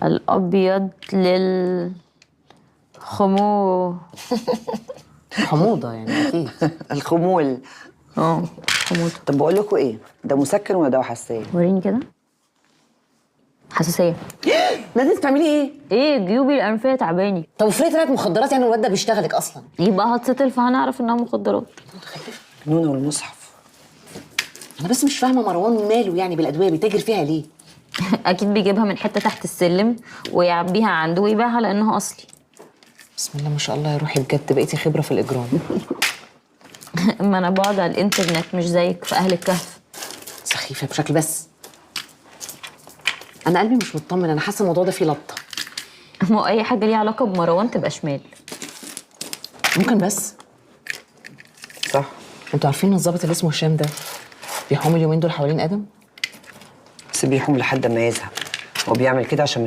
الابيض حموضه يعني اكيد. الخمول. حموضه. طب بقول لكم ايه، ده مسكن ولا دواء حساسيه؟ وريني كده. حساسيه. لازم تعملي ايه؟ ايه، جيوبي الانفيه تعباني. طب افرضي طلعت مخدرات يعني الواد ده بيشتغلك اصلا؟ يبقى هتسطل فهنعرف انها مخدرات. نونو والمصحف. انا بس مش فاهمه مروان ماله يعني بالادويه، بيتاجر فيها ليه؟ اكيد بيجيبها من حته تحت السلم ويعبيها عنده ويبيعها لانها اصلي. بسم الله ما شاء الله يا روحي، بجد بقيتي خبره في الاجرام. اما انا بقعد على الانترنت مش زيك في اهل الكهف. سخيفه بشكل بس. انا قلبي مش مطمن، انا حاسه الموضوع ده فيه لطه. ما هو اي حاجه ليها علاقه بمروان تبقى شمال. ممكن بس. صح. انتوا عارفين ان الظابط اللي اسمه هشام ده بيحوم اليومين دول حوالين ادم؟ بس بيحوم لحد ما يزهق، هو بيعمل كده عشان